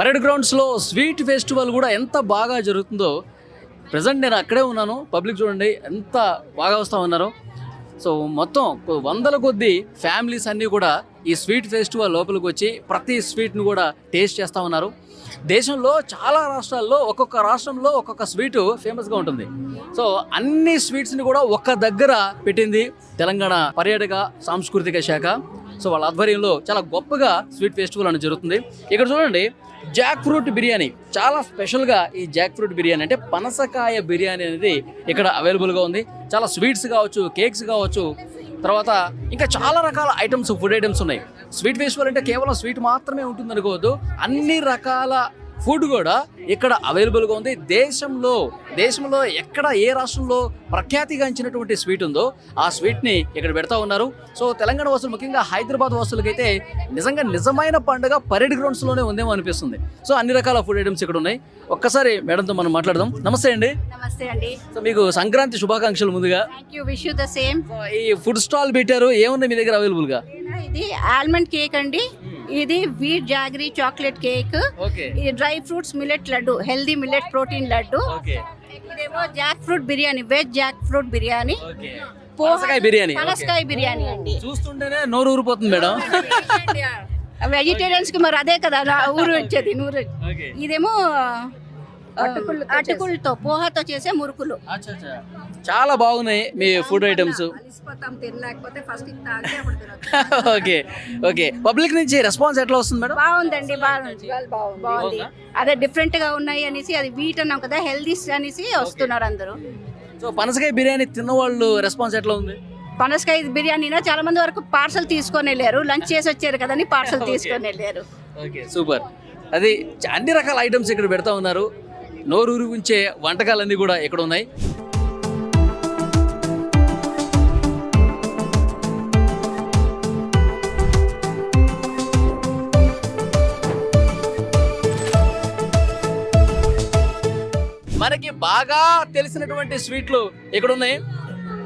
Parade గ్రౌండ్స్లో sweet festival కూడా ఎంత బాగా జరుగుతుందో. ప్రజెంట్ నేను అక్కడే ఉన్నాను. పబ్లిక్ చూడండి ఎంత బాగా వస్తూ ఉన్నారు. సో మొత్తం వందల కొద్దీ ఫ్యామిలీస్ అన్నీ కూడా ఈ స్వీట్ ఫెస్టివల్ లోపలికి వచ్చి ప్రతి స్వీట్ను కూడా టేస్ట్ చేస్తూ ఉన్నారు. దేశంలో చాలా రాష్ట్రాల్లో ఒక్కొక్క రాష్ట్రంలో ఒక్కొక్క స్వీటు ఫేమస్గా ఉంటుంది. సో అన్ని స్వీట్స్ని కూడా ఒక్క దగ్గర పెట్టింది తెలంగాణ పర్యాటక సాంస్కృతిక శాఖ. సో వాళ్ళ ఆధ్వర్యంలో చాలా గొప్పగా స్వీట్ ఫెస్టివల్ అనేది జరుగుతుంది. ఇక్కడ చూడండి, జాక్ ఫ్రూట్ బిర్యానీ చాలా స్పెషల్గా. ఈ జాక్ ఫ్రూట్ బిర్యానీ అంటే పనసకాయ బిర్యానీ అనేది ఇక్కడ అవైలబుల్గా ఉంది. చాలా స్వీట్స్ కావచ్చు, కేక్స్ కావచ్చు, తర్వాత ఇంకా చాలా రకాల ఐటమ్స్, ఫుడ్ ఐటమ్స్ ఉన్నాయి. స్వీట్ ఫెస్టివల్ అంటే కేవలం స్వీట్ మాత్రమే ఉంటుంది అనుకోవద్దు, అన్ని రకాల ఫుడ్ కూడా ఇక్కడ అవైలబుల్గా ఉంది. దేశంలో ఎక్కడ ఏ రాష్ట్రంలో ప్రఖ్యాతిగాంచినటువంటి స్వీట్ ఉందో ఆ స్వీట్ని ఇక్కడ పెడతా ఉన్నారు. సో తెలంగాణ వాసులు, ముఖ్యంగా హైదరాబాద్ వాసులకైతే నిజమైన పండుగ పరేడ్ గ్రౌండ్స్లోనే ఉందేమో అనిపిస్తుంది. సో అన్ని రకాల ఫుడ్ ఐటమ్స్ ఇక్కడ ఉన్నాయి. ఒక్కసారి మేడంతో మనం మాట్లాడదాం. నమస్తే అండి. నమస్తే అండి. సో మీకు సంక్రాంతి శుభాకాంక్షలు ముందుగా. Thank you, wish you the same. ఈ ఫుడ్ స్టాల్ పెట్టారు, ఏముంది మీ దగ్గర అవైలబుల్గా? ఇది ఆల్మండ్ కేక్ అండి, ఇది వీట్ జాగరీ చాక్లెట్ కేక్, ఇది dry fruits millet laddu, healthy millet protein laddu, ఇదేమో jackfruit biryani, veg jackfruit biryani, పనసకాయ బిర్యానీ అండి. చూస్తుంటేనే నోరు ఊరిపోతుంది మేడం. వెజిటేరియన్స్ కి మరి అదే కదా ఊరు వచ్చేది నూరు. ఇదేమో అటుకులతో పోహాతో చేసే మురుకులు. చాలా బాగున్నాయి మీ ఫుడ్ ఐటమ్స్. ఓకే పబ్లిక్ నుంచి రెస్పాన్స్ ఎట్లా వస్తుంది మేడం? బాగుందండి, బాగుంది. అదే డిఫరెంట్ గా ఉన్నాయి అనేసి, అది వీట్ అన్నాం కదా, హెల్దీ అనేసి వస్తున్నారు అందరూ. సో పనసకాయ బిర్యానీ తిన్న వాళ్ళు రెస్పాన్స్ ఎట్లా ఉంది? పనసకాయ బిర్యానీనా చాలా మంది వరకు పార్సల్ తీసుకొని వెళ్ళారు, లంచ్ చేసి వచ్చారు కదని పార్సల్ తీసుకొని వెళ్ళారు. Okay super. అది అన్ని రకాల ఐటమ్స్ ఇక్కడ పెడతా ఉన్నారు. నోరూరు ఉంచే వంటకాలన్నీ కూడా ఇక్కడ ఉన్నాయి. మనకి బాగా తెలిసినటువంటి స్వీట్లు ఇక్కడ ఉన్నాయి.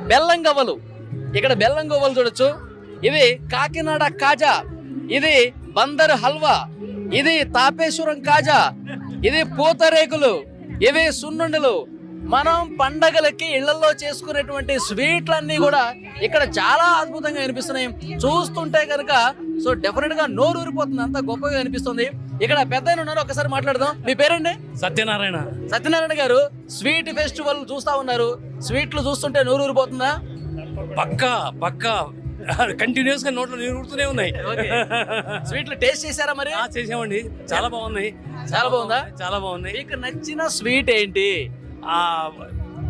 బెల్లం గవ్వలు, ఇక్కడ బెల్లం గవ్వలు చూడొచ్చు. ఇవి కాకినాడ కాజా, ఇది బందర్ హల్వా, ఇది తాపేశ్వరం కాజా, ఇది పూతరేకులు, ఇవి సున్నుండలు. మనం పండగలకి ఇళ్లలో చేసుకునేటువంటి స్వీట్లన్నీ కూడా ఇక్కడ చాలా అద్భుతంగా అనిపిస్తున్నాయి. చూస్తుంటే కనుక సో డెఫినెట్ గా నోరు ఊరిపోతుంది, అంత గొప్పగా అనిపిస్తుంది. ఇక్కడ పెద్ద ఉన్నారు, ఒకసారి మాట్లాడదాం. మీ పేరండి? సత్యనారాయణ. సత్యనారాయణ గారు, స్వీట్ ఫెస్టివల్ చూస్తా ఉన్నారు, స్వీట్లు చూస్తుంటే నోరు ఊరిపోతుందా? పక్కా కంటిన్యూస్ గా నోట్లో నీరు ఊరుతూనే ఉన్నాయి. స్వీట్లు టేస్ట్ చేశారా మరి? చేసామండి, చాలా బాగున్నాయి. చాలా బాగుందా? చాలా బాగున్నాయి. మీకు నచ్చిన స్వీట్ ఏంటి?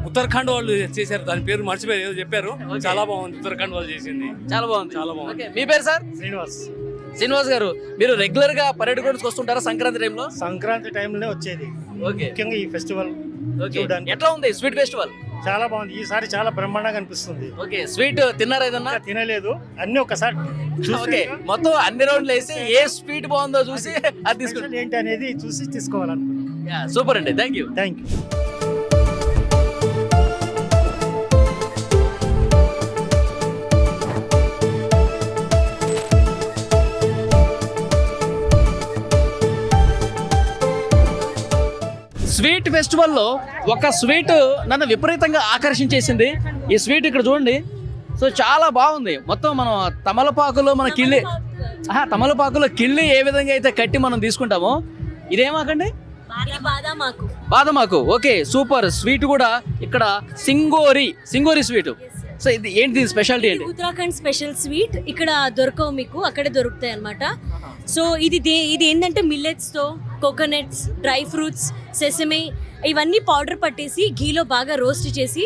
ఉత్తరాఖండ్ వాళ్ళు చేశారు, దాని పేరు మర్చిపోయి ఏదో చెప్పారు, చాలా బాగుంది. ఉత్తరాఖండ్ వాళ్ళు చేసింది చాలా బాగుంది. మీ పేరు సార్? శ్రీనివాస్ గారు, మీరు రెగ్యులర్ గా పరేడ్ గ్రౌండ్స్ వస్తుంటారా సంక్రాంతి టైంలో? సంక్రాంతి టైంలో వచ్చేది, ముఖ్యంగా ఈ ఫెస్టివల్ చూడడానికి. ఎట్లా ఉంది స్వీట్ ఫెస్టివల్? చాలా బాగుంది, ఈసారి చాలా బ్రహ్మాండంగా అనిపిస్తుంది. ఓకే, స్వీట్ తిన్నారా ఏదన్నా? తినలేదు, అన్ని ఒకసారి ఓకే మొత్తం అన్ని రౌండ్లు వేసి ఏ స్వీట్ బాగుందో చూసి అది తీసుకుంటాం ఏంటి అనేది చూసి తీసుకోవాలనుకున్నాం. సూపర్ అండి, థ్యాంక్ యూ. స్వీట్ ఫెస్టివల్లో ఒక స్వీట్ నన్ను విపరీతంగా ఆకర్షించేసింది. ఈ స్వీట్ ఇక్కడ చూడండి, సో చాలా బాగుంది. మొత్తం మనం తమలపాకులో ఏ విధంగా అయితే కట్టి మనం తీసుకుంటామో, ఇదేమాకండి? బాదమాకు. Okay super. స్వీట్ కూడా ఇక్కడ సింగోరి స్వీట్. సో ఇది ఏంటి స్పెషాలిటీ ఏంటి? ఉత్తరాఖండ్ స్పెషల్ స్వీట్ ఇక్కడ దొరకవు, మీకు అక్కడే దొరుకుతాయి అన్నమాట. సో ఇది ఏంటంటే మిల్లెట్స్ తో, కోకోనట్స్, డ్రై ఫ్రూట్స్, సెసమే ఇవన్నీ పౌడర్ పట్టేసి ఘీలో బాగా రోస్ట్ చేసి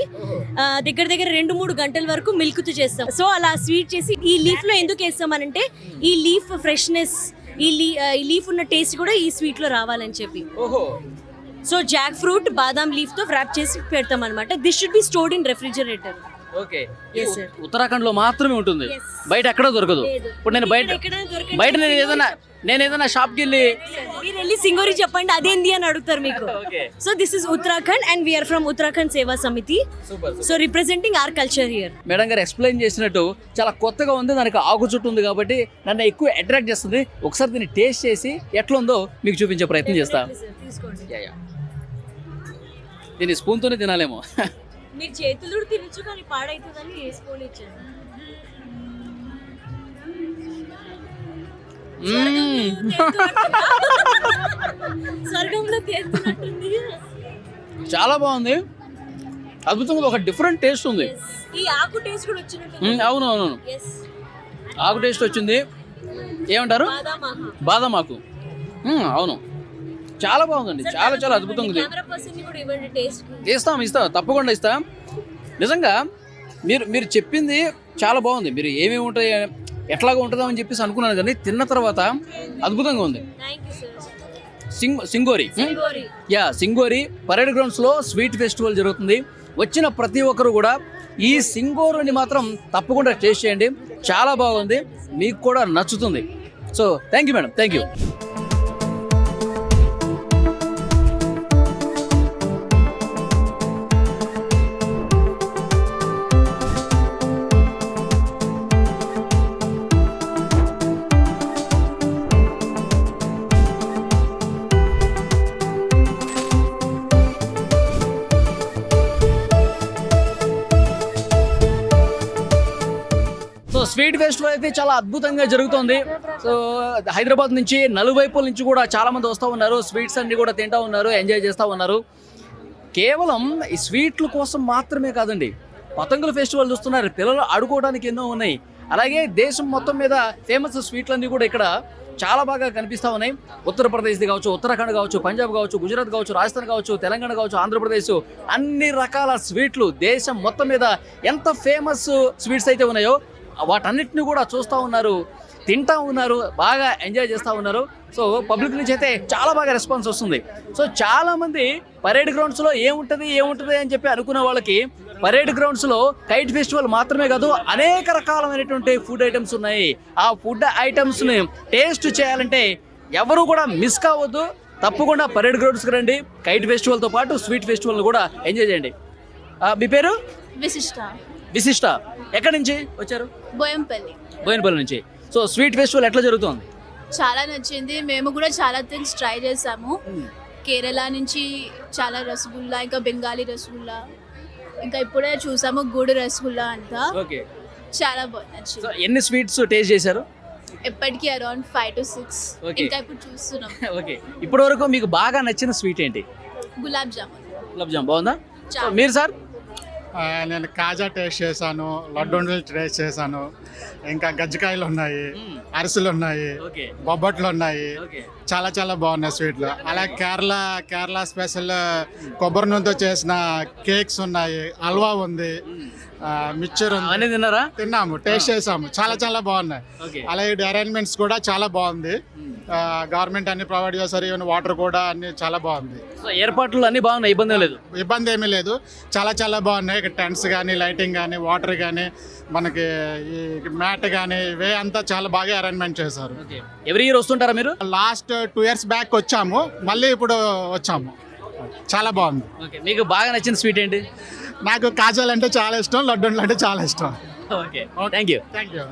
దగ్గర 2-3 గంటల వరకు మిల్క్ తో చేస్తాం. సో అలా స్వీట్ చేసి ఈ లీఫ్ లో ఎందుకు వేస్తామనంటే ఈ లీఫ్ ఫ్రెష్నెస్, ఈ లీఫ్ ఉన్న టేస్ట్ కూడా ఈ స్వీట్ లో రావాలని చెప్పి. సో జాక్ ఫ్రూట్ బాదాం లీఫ్ తో వ్రాప్ చేసి పెడతాం అనమాట. This should be stored in refrigerator. Okay Yes, sir. Uttarakhand లో మాత్రమే ఉంటుంది, Yes. బయట ఎక్కడ దొరకదు. లేదు. ఇప్పుడు నేను బయట ఇక్కడ దొరకండి. బయట నేను ఏదైనా షాప్కి వెళ్ళి మీరు వెళ్ళి సింగోరి చెప్పండి అదేంది అని అడుగుతారు మీకు. Okay so this is Uttarakhand and we are from Uttarakhand Seva Samiti. Super. So representing our culture here. Madam గారు ఎక్స్ప్లెయిన్ చేసినట్టు చాలా కొత్తగా ఉంది, దానికి ఆకు చుట్టూ ఉంది కాబట్టి నన్ను ఎక్కువ అట్రాక్ట్ చేస్తుంది. ఒకసారి దీన్ని టేస్ట్ చేసి ఎట్లా ఉందో మీకు చూపించే ప్రయత్నం చేస్తా. తీసుకోండి. దీన్ని స్పూన్తోనే తినాలేమో. మీరు చేతులు తినచ్చు కానీ పాడైతుందని స్పూన్ ఇచ్చాను. స్వర్గంలో తేలుతున్నట్టుంది. చాలా బాగుంది, అద్భుతంగా ఒక డిఫరెంట్ టేస్ట్ ఉంది. ఈ ఆకు టేస్ట్ కూడా వచ్చినట్టు. అవును, ఆకు టేస్ట్ వచ్చింది. ఏమంటారు? బాదం ఆకు. అవును, చాలా బాగుందండి, చాలా చాలా అద్భుతంగా ఉంది. కెమెరా పర్సన్ ని కూడా ఇవ్వండి టేస్ట్. ఇస్తాం తప్పకుండా ఇస్తాం. నిజంగా మీరు చెప్పింది చాలా బాగుంది. మీరు ఏమేమి ఉంటాయి ఎట్లాగా ఉంటుందో అని చెప్పేసి అనుకున్నాను, కానీ తిన్న తర్వాత అద్భుతంగా ఉంది. Thank you sir. సింగోరి. సింగోరి పరేడ్ గ్రౌండ్స్లో స్వీట్ ఫెస్టివల్ జరుగుతుంది. వచ్చిన ప్రతి ఒక్కరు కూడా ఈ సింగోరుని మాత్రం తప్పకుండా టేస్ట్ చేయండి, చాలా బాగుంది, మీకు కూడా నచ్చుతుంది. So thank you madam, thank you. So sweet festival అయితే చాలా అద్భుతంగా జరుగుతుంది. సో హైదరాబాద్ నుంచి నలువైపుల నుంచి కూడా చాలా మంది వస్తూ ఉన్నారు, స్వీట్స్ అన్ని కూడా తింటూ ఉన్నారు, ఎంజాయ్ చేస్తూ ఉన్నారు. కేవలం ఈ స్వీట్ల కోసం మాత్రమే కాదండి, పతంగుల ఫెస్టివల్ చూస్తున్నారు, పిల్లలు ఆడుకోవడానికి ఎన్నో ఉన్నాయి. అలాగే దేశం మొత్తం మీద ఫేమస్ స్వీట్లన్నీ కూడా ఇక్కడ చాలా బాగా కనిపిస్తూ ఉన్నాయి. ఉత్తరప్రదేశ్ది కావచ్చు, ఉత్తరాఖండ్ కావచ్చు, పంజాబ్ కావచ్చు, గుజరాత్ కావచ్చు, రాజస్థాన్ కావచ్చు, తెలంగాణ కావచ్చు, ఆంధ్రప్రదేశ్, అన్ని రకాల స్వీట్లు దేశం మొత్తం మీద ఎంత ఫేమస్ స్వీట్స్ అయితే ఉన్నాయో వాటన్నిటిని కూడా చూస్తూ ఉన్నారు, తింటూ ఉన్నారు, బాగా ఎంజాయ్ చేస్తూ ఉన్నారు. సో పబ్లిక్ నుంచి అయితే చాలా బాగా రెస్పాన్స్ వస్తుంది. సో చాలామంది పరేడ్ గ్రౌండ్స్లో ఏముంటుంది అని చెప్పి అనుకున్న వాళ్ళకి పరేడ్ గ్రౌండ్స్లో కైట్ ఫెస్టివల్ మాత్రమే కాదు, అనేక రకాలైనటువంటి ఫుడ్ ఐటమ్స్ ఉన్నాయి. ఆ ఫుడ్ ఐటమ్స్ని టేస్ట్ చేయాలంటే ఎవరు కూడా మిస్ కావద్దు, తప్పకుండా పరేడ్ గ్రౌండ్స్కి రండి. కైట్ ఫెస్టివల్తో పాటు స్వీట్ ఫెస్టివల్ని కూడా ఎంజాయ్ చేయండి. మీ పేరు? విశిష్ట. ఎక్కడి నుంచి వచ్చారు? బోయనపల్లి నుంచి. సో స్వీట్ ఫెస్టివల్ ఎట్లా జరుగుతుంది? చాలా నచ్చింది, మేము కూడా చాలా థింగ్స్ ట్రై చేసాము. కేరళ నుంచి చాలా రసగుల్లా, ఇంకా బెంగాలీ రసగుల్లా, ఇంకా ఇప్పుడే చూసాము గుడి రసగుల్లా అంతా. ఓకే, చాలా బాగా నచ్చింది. సో ఎన్ని స్వీట్స్ టేస్ట్ చేశారు? ఎప్పటికీ అరౌండ్ 5 to 6. Okay. ఇంకా ఇప్పుడు చూస్తున్నాం. ఓకే, ఇప్పటి వరకు మీకు బాగా నచ్చిన స్వీట్ ఏంటి? గులాబ్ జామున్. బాగుందా? సో మీరు సార్? నేను కాజా టేస్ట్ చేశాను, లడ్డూలు టేస్ట్ చేశాను, ఇంకా గజ్జికాయలు ఉన్నాయి, అరిసెలు ఉన్నాయి, ఓకే, బొబ్బట్లు ఉన్నాయి, ఓకే, చాలా చాలా బాగున్నాయి స్వీట్లు. అలాగే కేరళ స్పెషల్ కొబ్బరి నూనెతో చేసిన కేక్స్ ఉన్నాయి, హల్వా ఉంది, మిక్చర్ ఉంది. అన్నీ తిన్నారా? తిన్నాము, టేస్ట్ చేసాము, చాలా చాలా బాగున్నాయి. ఓకే, అలాగే అరేంజ్మెంట్స్ కూడా చాలా బాగుంది, గవర్నమెంట్ అన్ని ప్రొవైడ్ చేస్తారు, ఈవెన్ వాటర్ కూడా అన్ని చాలా బాగుంది. సో ఏర్పాట్లు అన్నీ బాగున్నాయి, ఇబ్బంది లేదు? ఇబ్బంది ఏమీ లేదు, చాలా చాలా బాగున్నాయి. టెంట్స్ కానీ, లైటింగ్ కానీ, వాటర్ కానీ, మనకి ఈ మ్యాట్ కానీ, ఇవే అంతా చాలా బాగా అరేంజ్మెంట్ చేశారు. ఎవ్రీ ఇయర్ వస్తుంటారా మీరు? లాస్ట్ 2 years బ్యాక్ వచ్చాము, మళ్ళీ ఇప్పుడు వచ్చాము, చాలా బాగుంది. ఓకే, మీకు బాగా నచ్చిన స్వీట్ ఏంటి? నాకు కాజాలు అంటే చాలా ఇష్టం, లడ్డూలు అంటే చాలా ఇష్టం. Okay, thank you. Thank you.